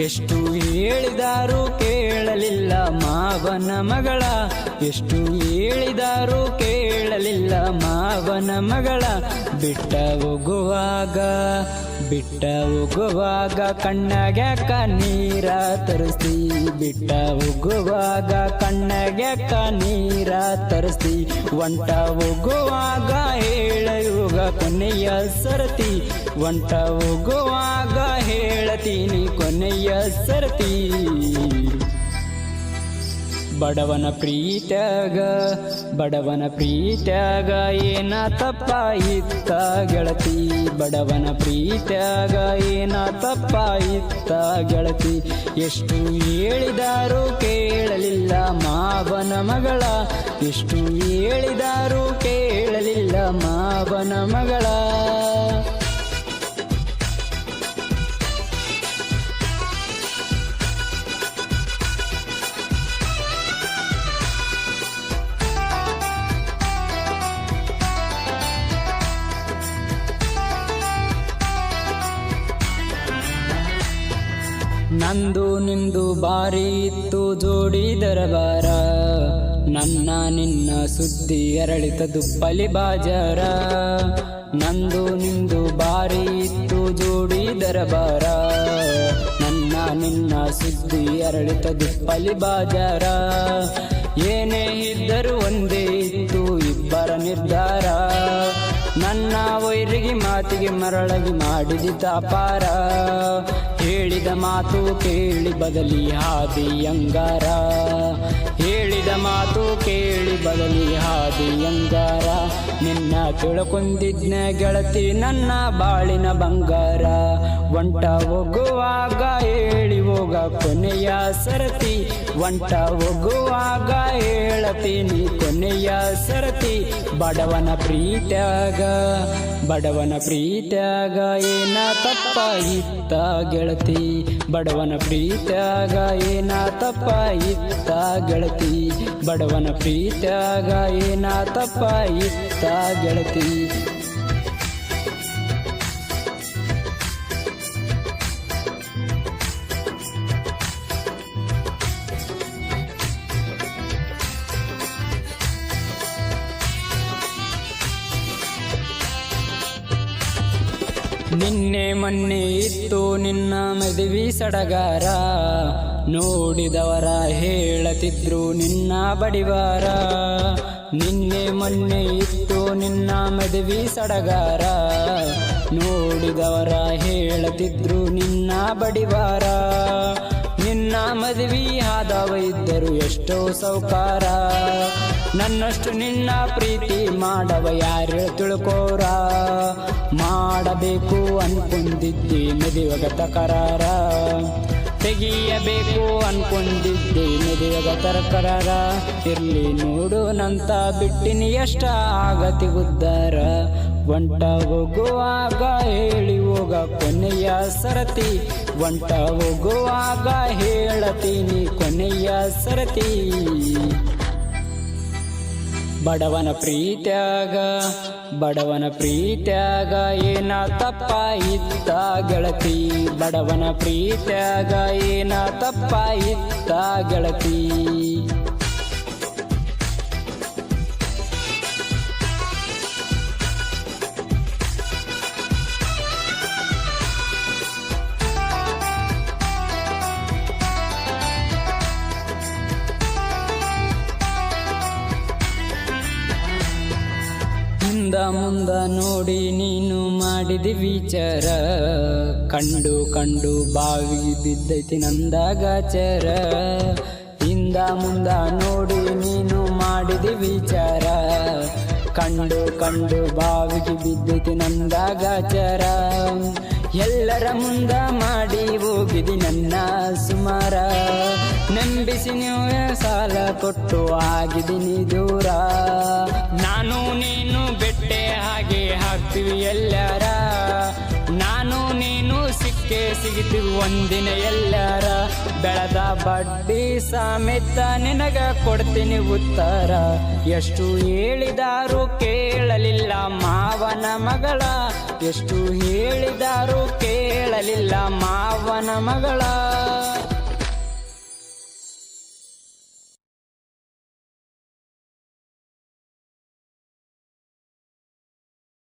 ಎಷ್ಟು ಹೇಳಿದಾರು ಕೇಳಲಿಲ್ಲ ಮಾವನ ಮಗಳ, ಎಷ್ಟು ಹೇಳಿದಾರು ಕೇಳಲಿಲ್ಲ ಮಾವನ ಮಗಳ. ಬಿಟ್ಟ ಹೋಗುವಾಗ ಕಣ್ಣಾಗ್ಯಾಕ ನೀರ ತರಿಸ್ತಿ, ಬಿಟ್ಟ ಹೋಗುವಾಗ ಕಣ್ಣಾಗ್ಯಾಕ ನೀರ ತರಿಸ್ತಿ. ಒಂಟ ಹೋಗುವಾಗ ಹೇಳುವಾಗ ಕೊನೆಯ ಸರತಿ, ಒಂಟ ಹೋಗುವಾಗ ಹೇಳತೀನಿ ಕೊನೆಯ ಸರತಿ. ಬಡವನ ಪ್ರೀತ್ಯಾಗ ಏನ ತಪ್ಪಾಯಿತ್ತ ಗೆಳತಿ, ಬಡವನ ಪ್ರೀತ್ಯಾಗ ಏನ ತಪ್ಪಾಯಿತ್ತ ಗೆಳತಿ. ಎಷ್ಟು ಹೇಳಿದಾರು ಕೇಳಲಿಲ್ಲ ಮಾವನ ಮಗಳ, ಎಷ್ಟು ಹೇಳಿದಾರು ಕೇಳಲಿಲ್ಲ ಮಾವನ ಮಗಳ. ನಂದು ನಿಂದು ಬಾರಿ ಇತ್ತು ಜೋಡಿ ದರಬಾರ, ನನ್ನ ನಿನ್ನ ಸುದ್ದಿ ಅರಳಿತ ದುಪ್ಪಲಿ ಬಾಜಾರ. ನಂದು ನಿಂದು ಬಾರಿ ಇತ್ತು ಜೋಡಿ ದರಬಾರ, ನನ್ನ ನಿನ್ನ ಸುದ್ದಿ ಅರಳಿತ ದುಪ್ಪಲಿ ಬಾಜಾರ. ಏನೇ ಇದ್ದರೂ ಒಂದೇ ಇತ್ತು ಇಬ್ಬರ ನಿರ್ಧಾರ, ನನ್ನ ವೈರಿಗೆ ಮಾತಿಗೆ ಮರಳಗಿ ಮಾಡಿದಿ ತಾಪಾರ. ಹೇಳಿದ ಮಾತು ಕೇಳಿ ಬದಲಿ ಹಾದಿ ಅಂಗಾರ, ಹೇಳಿದ ಮಾತು ಕೇಳಿ ಬದಲಿ ಹಾದಿ ಅಂಗಾರ. ನಿನ್ನ ತಿಳ್ಕೊಂಡಿದ್ನ ಗೆಳತಿ ನನ್ನ ಬಾಳಿನ ಬಂಗಾರ. ಒಂಟ ಹೋಗುವಾಗ ಹೇಳಿ ಹೋಗ ಕೊನೆಯ ಸರತಿ, ಒಂಟ ಹೋಗುವಾಗ ಹೇಳತೀನಿ ಕೊನೆಯ ಸರತಿ. ಬಡವನ ಪ್ರೀತ್ಯಾಗ ಏನ ತಪ್ಪಾಯಿತ್ತ ಗೆಳತಿ, ಬಡವನ ಪ್ರೀತ್ಯಾಗ ಏನ ತಪ್ಪಾಯಿತ್ತ ಗೆಳತಿ, ಬಡವನ ಪ್ರೀತ್ಯಾಗ ಏನ ತಪ್ಪಾಯಿತ್ತ ಗೆಳತಿ. ನಿನ್ನೆ ಮೊನ್ನೆ ಇತ್ತು ನಿನ್ನ ಮದುವೆ ಸಡಗಾರ, ನೋಡಿದವರ ಹೇಳತಿದ್ರು ನಿನ್ನ ಬಡಿವಾರ. ನಿನ್ನೆ ಮೊನ್ನೆ ಇತ್ತು ನಿನ್ನ ಮದುವೆ ಸಡಗಾರ, ನೋಡಿದವರ ಹೇಳತಿದ್ರು ನಿನ್ನ ಬಡಿವಾರ. ನಿನ್ನ ಮದುವೆ ಆದವ ಇದ್ದರು ಎಷ್ಟೋ ಸೌಕಾರ, ನನ್ನಷ್ಟು ನಿನ್ನ ಪ್ರೀತಿ ಮಾಡವ ಯಾರು ತಿಳ್ಕೋರ. ಮಾಡಬೇಕು ಅನ್ಕೊಂಡಿದ್ದೆ ಮದುವೆಗ ತಕರಾರ, ತೆಗಿಯಬೇಕು ಅನ್ಕೊಂಡಿದ್ದೆ ಮದುವೆಗ ತರಕರಾರ. ಇರ್ಲಿ ನೋಡು ನಂತ ಬಿಟ್ಟಿನಿ ಎಷ್ಟ ಆಗತಿ ಉದ್ದಾರ. ಒಂಟ ಹೋಗುವಾಗ ಹೇಳಿ ಹೋಗ ಕೊನೆಯ ಸರತಿ, ಒಂಟ ಹೋಗುವಾಗ ಹೇಳತೀನಿ ಕೊನೆಯ ಸರತಿ. ಬಡವನ ಪ್ರೀತ್ಯಾಗ ಏನ ತಪ್ಪಾಯಿತ್ತ ಗೆಳತಿ, ಬಡವನ ಪ್ರೀತ್ಯಾಗ ಏನ ತಪ್ಪಾಯಿತ್ತ ಗೆಳತಿ. ಮುಂದ ನೋಡಿ ನೀನು ಮಾಡಿದಿ ವಿಚಾರ, ಕಂಡು ಬಾವಿಗೆ ಬಿದ್ದೈತಿ ನಂದಾಗಾಚಾರ. ಹಿಂದ ಮುಂದ ನೋಡಿ ನೀನು ಮಾಡಿದಿ ವಿಚಾರ, ಕಂಡು ಬಾವಿಗೆ ಬಿದ್ದೈತಿ ನಂದಾಗಾಚಾರ. ಎಲ್ಲರ ಮುಂದ ಮಾಡಿ ಹೋಗಿದಿ ನನ್ನ ಸುಮಾರ, ನಂಬಿಸಿ ನೀವು ಸಾಲ ಕೊಟ್ಟು ಆಗಿದ್ದೀನಿ ದೂರ. ನಾನು ನೀನು ಬೆಟ್ಟೆ ಹಾಗೆ ಹಾಕ್ತೀವಿ ಎಲ್ಲಾರ, ನಾನು ನೀನು ಸಿಗ್ತೀವಿ ಒಂದಿನ ಎಲ್ಲಾರ. ಬೆಳೆದ ಬಡ್ಡಿ ಸಮೇತ ನಿನಗ ಕೊಡ್ತೀನಿ ಉತ್ತರ. ಎಷ್ಟು ಹೇಳಿದಾರು ಕೇಳಲಿಲ್ಲ ಮಾವನ ಮಗಳ, ಎಷ್ಟು ಹೇಳಿದಾರು ಕೇಳಲಿಲ್ಲ ಮಾವನ ಮಗಳ.